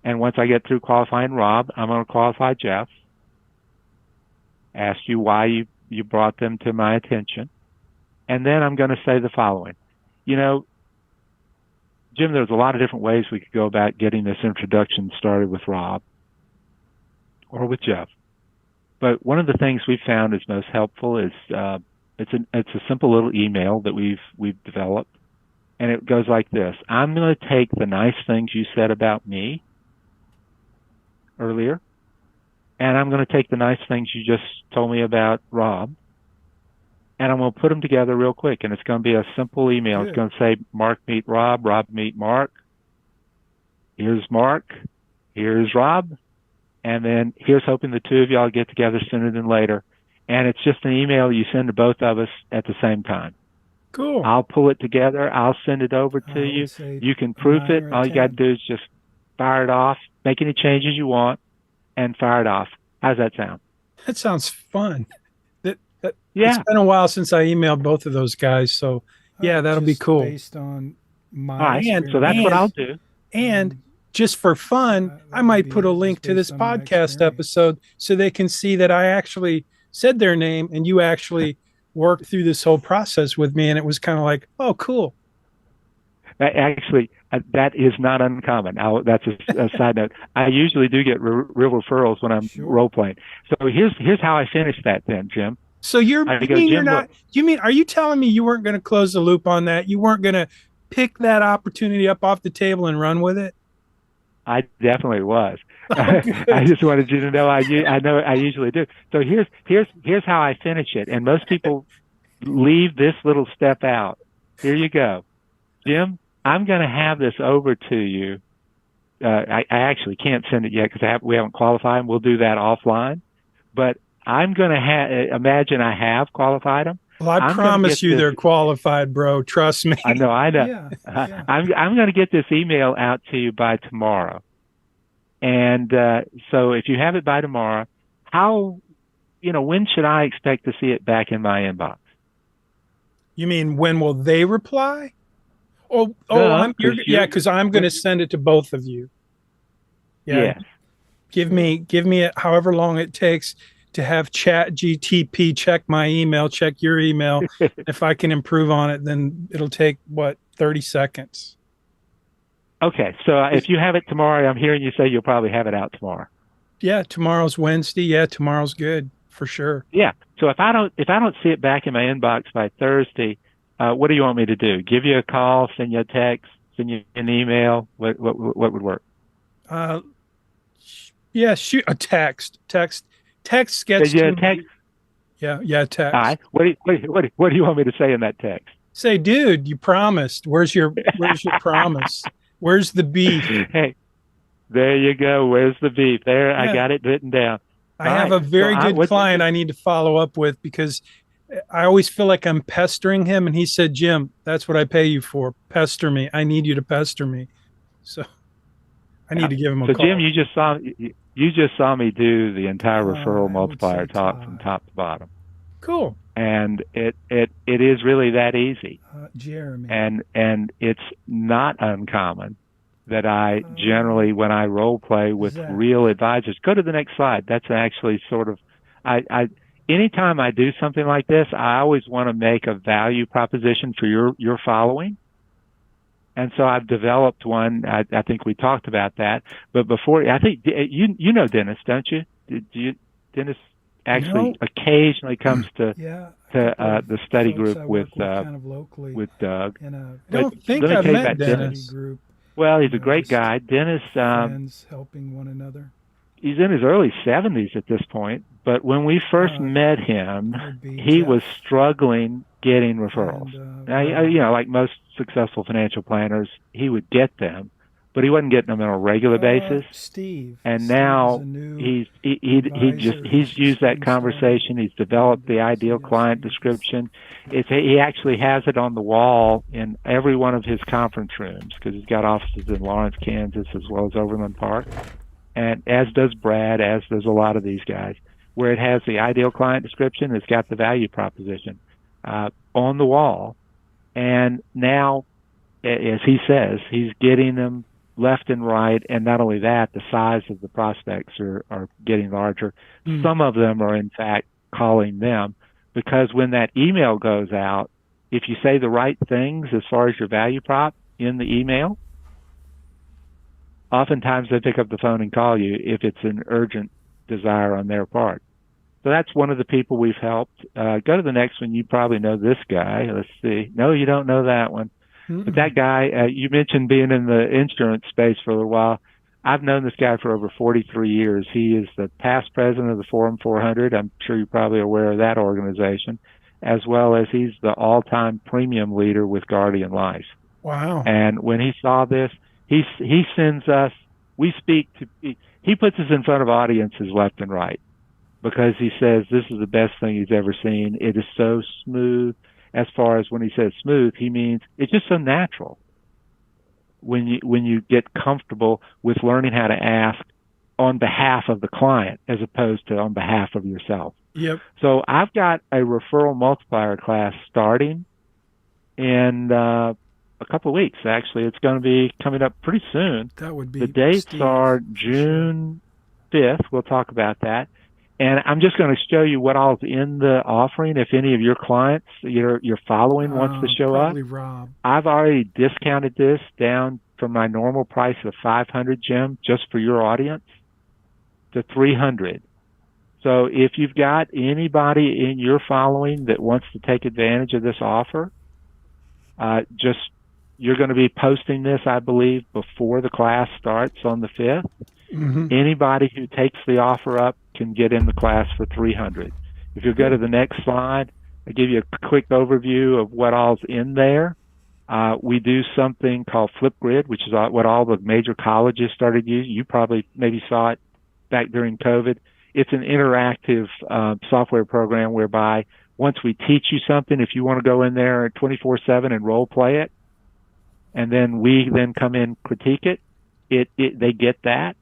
And once I get through qualifying Rob, I'm going to qualify Jeff, ask you why you brought them to my attention. And then I'm going to say the following. Jim, there's a lot of different ways we could go about getting this introduction started with Rob or with Jeff. But one of the things we've found is most helpful is it's a simple little email that we've developed, and it goes like this: I'm going to take the nice things you said about me earlier, and I'm going to take the nice things you just told me about Rob, and I'm going to put them together real quick, and it's going to be a simple email. Good. It's going to say, Mark meet Rob, Rob meet Mark. Here's Mark, here's Rob, and then here's hoping the two of y'all get together sooner than later. And it's just an email you send to both of us at the same time. Cool. I'll pull it together. I'll send it over to you. You can proof it. All you got to do is just fire it off, make any changes you want, and fire it off. How's that sound? That sounds fun. Yeah. It's been a while since I emailed both of those guys, so yeah, that'll be cool. Based on my experience. So that's what I'll do. And just for fun, I might put a link to this podcast episode so they can see that I actually said their name and you actually worked through this whole process with me, and it was kind of like, oh, cool. Actually, that is not uncommon. That's a side note. I usually do get real referrals when I'm role playing. So here's how I finish that then, Jim. So are you telling me you weren't going to close the loop on that? You weren't going to pick that opportunity up off the table and run with it? I definitely was. I just wanted you to know I know I usually do. So here's how I finish it. And most people leave this little step out. Here you go. Jim, I'm going to have this over to you. I actually can't send it yet because we haven't qualified them. We'll do that offline. But I'm going to imagine I have qualified them. Well, I promise you they're qualified, bro. Trust me. I know. Yeah. I'm going to get this email out to you by tomorrow. And so if you have it by tomorrow, when should I expect to see it back in my inbox? You mean when will they reply? Because I'm going to send it to both of you. Yeah. Yes. Give me however long it takes to have ChatGTP check my email, check your email. If I can improve on it, then it'll take 30 seconds. Okay. So if you have it tomorrow, I'm hearing you say you'll probably have it out tomorrow. Yeah. Tomorrow's Wednesday. Yeah. Tomorrow's good for sure. Yeah. So if I don't see it back in my inbox by Thursday, what do you want me to do? Give you a call, send you a text, send you an email? What would work? Yeah. Shoot a text. Text gets to text. Yeah, text. All right. What do you want me to say in that text? Say, dude, you promised. Where's your promise? Where's the beef? Hey, there you go. Where's the beef? There, yeah. I got it written down. I have a very good client I need to follow up with because I always feel like I'm pestering him, and he said, Jim, that's what I pay you for. Pester me. I need you to pester me. So I need to give him a call. So Jim, you just saw me do the entire referral multiplier talk from top to bottom. Cool. And it is really that easy. Jeremy. And it's not uncommon that I generally, when I role play with real advisors, go to the next slide. That's actually sort of, anytime I do something like this, I always want to make a value proposition for your following. And so I've developed one. I think we talked about that. But before, I think you know Dennis, don't you? Dennis actually occasionally comes to the study group with Doug. I don't think I've met Dennis. Well, he's a great guy. Dennis, friends helping one another. he's in his early 70s at this point. But when we first met him, he was struggling getting referrals. Now, like most successful financial planners, he would get them, but he wasn't getting them on a regular basis. Steve. And now he's used that conversation. He's developed the ideal client description. He actually has it on the wall in every one of his conference rooms because he's got offices in Lawrence, Kansas, as well as Overland Park, and as does Brad, as does a lot of these guys. Where it has the ideal client description, it's got the value proposition on the wall, and now, as he says, he's getting them left and right, and not only that, the size of the prospects are getting larger. Some of them are, in fact, calling them, because when that email goes out, if you say the right things as far as your value prop in the email, oftentimes they pick up the phone and call you if it's an urgent desire on their part. So that's one of the people we've helped. Go to the next one. You probably know this guy. Let's see. No, you don't know that one. But that guy, you mentioned being in the insurance space for a little while. I've known this guy for over 43 years. He is the past president of the Forum 400. I'm sure you're probably aware of that organization, as well as he's the all-time premium leader with Guardian Life. Wow. And when he saw this, he sends us, he puts us in front of audiences left and right, because he says this is the best thing he's ever seen. It is so smooth. As far as when he says smooth, he means it's just so natural. When you get comfortable with learning how to ask on behalf of the client as opposed to on behalf of yourself. Yep. So I've got a referral multiplier class starting in a couple of weeks. Actually, it's going to be coming up pretty soon. That would be the dates are June 5th. We'll talk about that. And I'm just going to show you what all's in the offering. If any of your clients you're following wants to show up, Rob. I've already discounted this down from my normal price of $500, Jim, just for your audience, to $300. So if you've got anybody in your following that wants to take advantage of this offer, you're going to be posting this, I believe, before the class starts on the 5th. Anybody who takes the offer up can get in the class for $300. If you go to the next slide, I give you a quick overview of what all's in there. We do something called Flipgrid, which is what all the major colleges started using. You probably maybe saw it back during COVID. It's an interactive software program whereby once we teach you something, if you want to go in there 24/7 and role play it, and then we then come in critique it, they get that.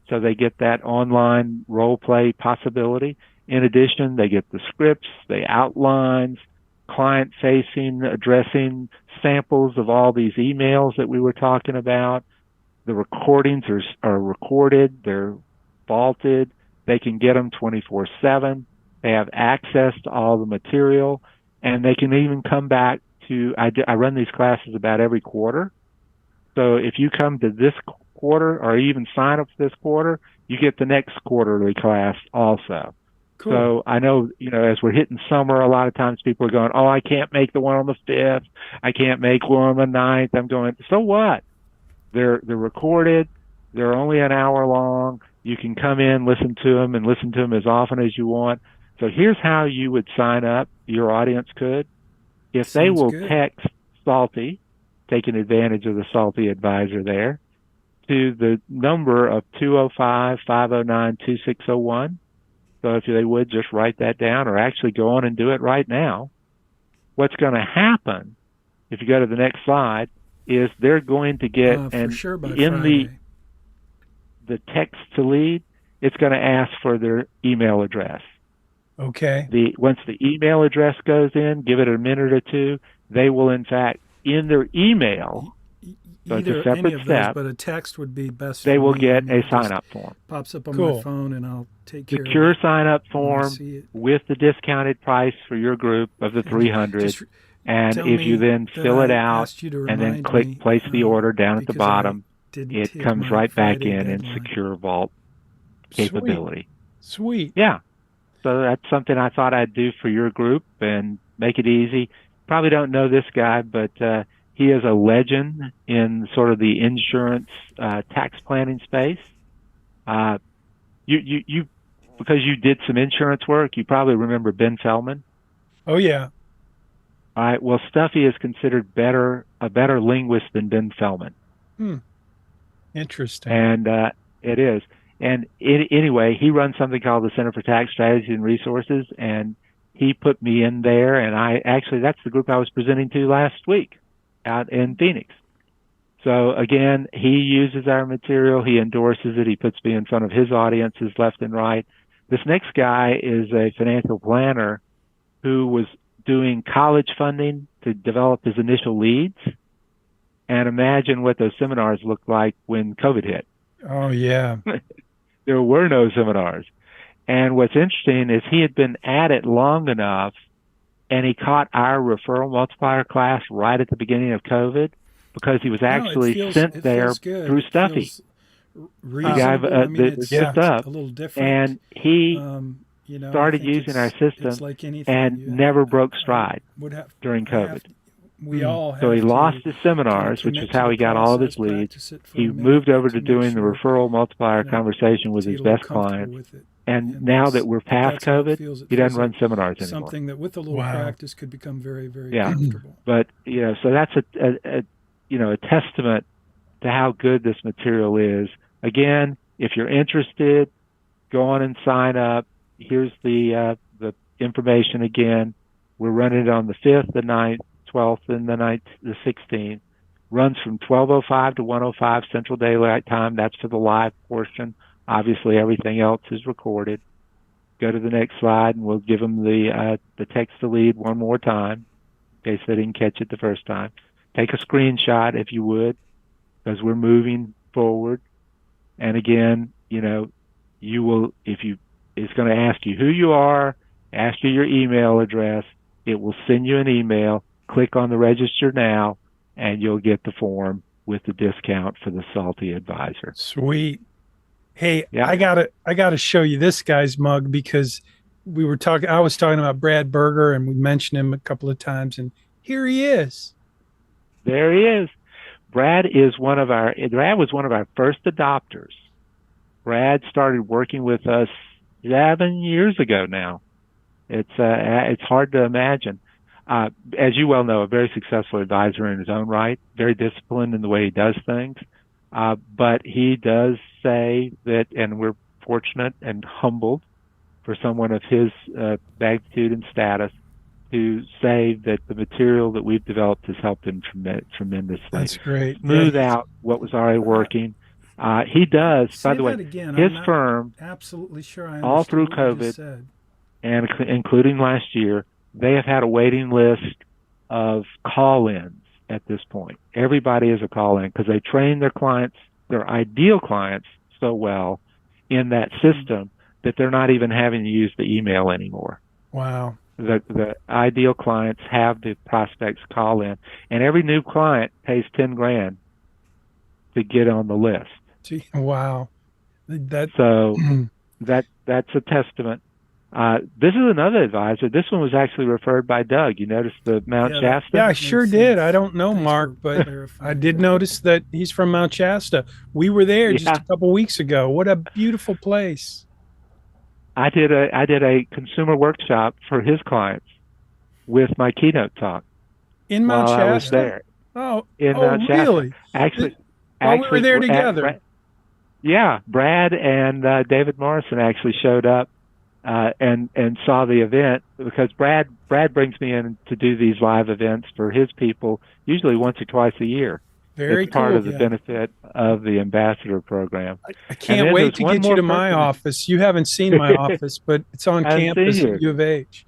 So they get that online role play possibility. In addition, they get the scripts, the outlines, client-facing, addressing samples of all these emails that we were talking about. The recordings are recorded. They're vaulted. They can get them 24/7. They have access to all the material, and they can even come back to, I run these classes about every quarter. So if you come to this quarter or even sign up for this quarter, you get the next quarterly class also. Cool. So I know, as we're hitting summer, a lot of times people are going, oh, I can't make the one on the 5th. I can't make one on the 9th. I'm going, so what? They're recorded. They're only an hour long. You can come in, listen to them, and listen to them as often as you want. So here's how you would sign up. Your audience could. If they will text Salty, taking advantage of the Salty advisor there, to the number of 205-509-2601. So if they would just write that down, or actually go on and do it right now. What's going to happen, if you go to the next slide, is they're going to get, and in the text to lead, it's going to ask for their email address. Okay. Once the email address goes in, give it a minute or two, they will in fact, in their email, so it's a separate step, but a text would be best. They will get a sign-up form. Pops up on my phone, and I'll take care of it. Secure sign-up form with the discounted price for your group of the $300. And if you then fill it out and then click place the order down at the bottom, it comes right back in Secure Vault capability. Sweet. Yeah. So that's something I thought I'd do for your group and make it easy. Probably don't know this guy, but he is a legend in sort of the insurance tax planning space. you because you did some insurance work, you probably remember Ben Feldman. Oh yeah. All right. Well, Stuffy is considered a better linguist than Ben Feldman. Interesting. And it is. And anyway, he runs something called the Center for Tax Strategy and Resources, and he put me in there. And that's the group I was presenting to last week out in Phoenix. So again, he uses our material, he endorses it, he puts me in front of his audiences left and right. This next guy is a financial planner who was doing college funding to develop his initial leads. And imagine what those seminars looked like when COVID hit. Oh, yeah. There were no seminars. And what's interesting is he had been at it long enough, and he caught our Referral Multiplier class right at the beginning of COVID because he was actually sent there through Stuffy. The guy zipped up, a little different. And he started using our system and never broke stride during COVID. So he lost his seminars, which is how he got all of his leads. He moved over to doing the Referral Multiplier conversation with his best clients. And now that we're past COVID, he doesn't run seminars anymore. Something that with a little practice could become very, very comfortable. But so that's a testament to how good this material is. Again, if you're interested, go on and sign up. Here's the information again. We're running it on the 5th, the 9th, 12th, and the 16th. Runs from 12:05 to 1:05 Central Daylight Time. That's for the live portion. Obviously, everything else is recorded. Go to the next slide, and we'll give them the text to lead one more time, in case they didn't catch it the first time. Take a screenshot if you would, because we're moving forward. And again, you will, it's going to ask you who you are, ask you your email address. It will send you an email. Click on the register now, and you'll get the form with the discount for the Salty Advisor. Sweet. Hey, yeah. I gotta show you this guy's mug because I was talking about Brad Berger, and we mentioned him a couple of times, and here he is. There he is. Brad was one of our first adopters. Brad started working with us 7 years ago now. It's hard to imagine. As you well know, a very successful advisor in his own right, very disciplined in the way he does things. But he does say that, and we're fortunate and humbled for someone of his magnitude and status to say that the material that we've developed has helped him tremendously. That's great. Smooth out what was already working. He does, by the way, his firm, absolutely sure I all through COVID, and including last year, they have had a waiting list of call-ins at this point. Everybody is a call-in because they train their clients, their ideal clients, so well in that system that they're not even having to use the email anymore. Wow. The ideal clients have the prospects call in, and every new client pays $10,000 to get on the list. Gee, wow. That's a testament. This is another advisor. This one was actually referred by Doug. You noticed the Mount Shasta? Yeah, I sure did. I don't know Mark, but I did notice that he's from Mount Shasta. We were there just a couple weeks ago. What a beautiful place. I did a consumer workshop for his clients with my keynote talk in Mount Shasta. I was there. Oh, Mount Shasta. Really? Actually, we were there together. Brad and David Morrison actually showed up and saw the event because Brad brings me in to do these live events for his people usually once or twice a year. It's part of the benefit of the ambassador program. I can't wait to get you to my office. You haven't seen my office, but it's on campus at U of H.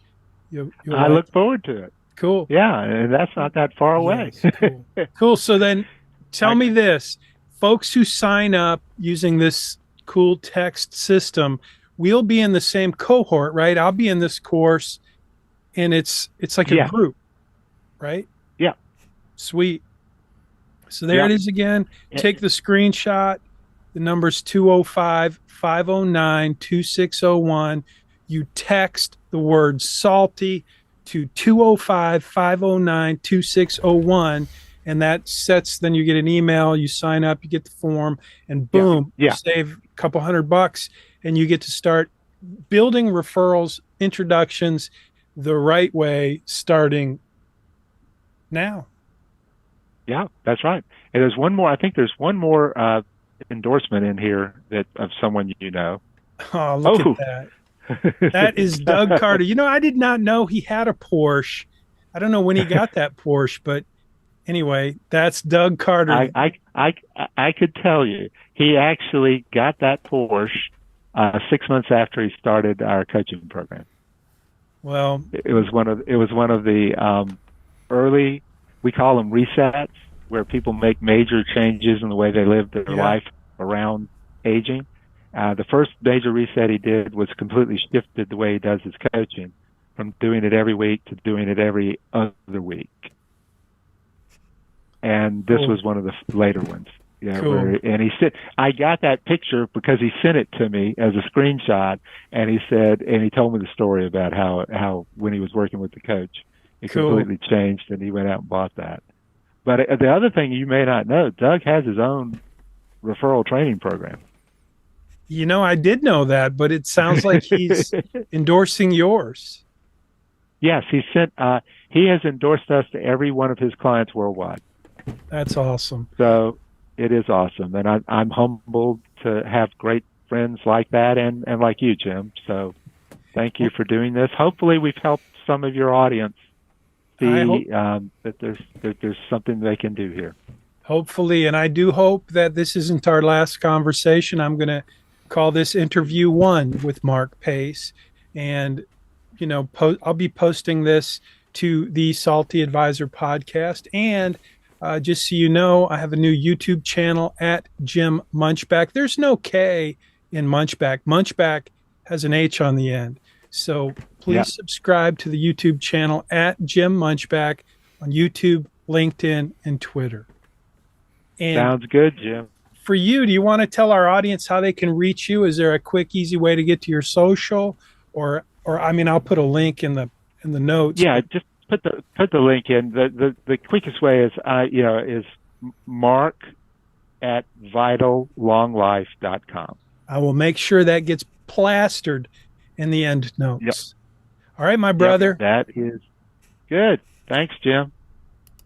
I look forward to it. Cool. Yeah, and that's not that far away. Yes, cool. Cool. So then tell me this. Folks who sign up using this cool text system, we'll be in the same cohort, right? I'll be in this course, and it's like a group, right? Yeah. Sweet. So there it is again. Take the screenshot. The number's 205-509-2601. You text the word salty to 205-509-2601, and that sets, then you get an email, you sign up, you get the form, and Yeah. boom, you Yeah. save a couple $100 and you get to start building referrals, introductions the right way starting now. Yeah, that's right. And there's one more. I think there's one more endorsement in here that of someone you know. Oh, look Oh, at that. That is Doug Carter. You know, I did not know he had a Porsche. I don't know when he got that Porsche, but anyway, that's Doug Carter. I could tell you, he actually got that Porsche 6 months after he started our coaching program. Well, It was one of the early, we call them resets, where people make major changes in the way they live their life around aging. The first major reset he did was completely shifted the way he does his coaching, from doing it every week to doing it every other week. And this was one of the later ones. Yeah, Cool. and he said, I got that picture because he sent it to me as a screenshot, and he said, and he told me the story about how when he was working with the coach, it completely changed, and he went out and bought that. But the other thing you may not know, Doug has his own referral training program. You know, I did know that, but it sounds like he's endorsing yours. Yes, he has endorsed us to every one of his clients worldwide. That's awesome. So it is awesome, and I'm humbled to have great friends like that, and like you, Jim. So thank you for doing this. Hopefully, we've helped some of your audience see that there's something they can do here. Hopefully, and I do hope that this isn't our last conversation. I'm going to call this interview 1 with Mark Pace, and you know, I'll be posting this to the Salty Advisor podcast. And just so you know, I have a new YouTube channel at Jim Munchbach. There's no K in Munchbach. Munchbach has an H on the end. So please subscribe to the YouTube channel at Jim Munchbach on YouTube, LinkedIn, and Twitter. And sounds good, Jim. For you, do you want to tell our audience how they can reach you? Is there a quick, easy way to get to your social, or I mean, I'll put a link in the notes. Yeah, just put the link in. The quickest way is is Mark at vitallonglife.com. I will make sure that gets plastered in the end notes. Yep. All right, my brother. Yep, that is good. Thanks, Jim.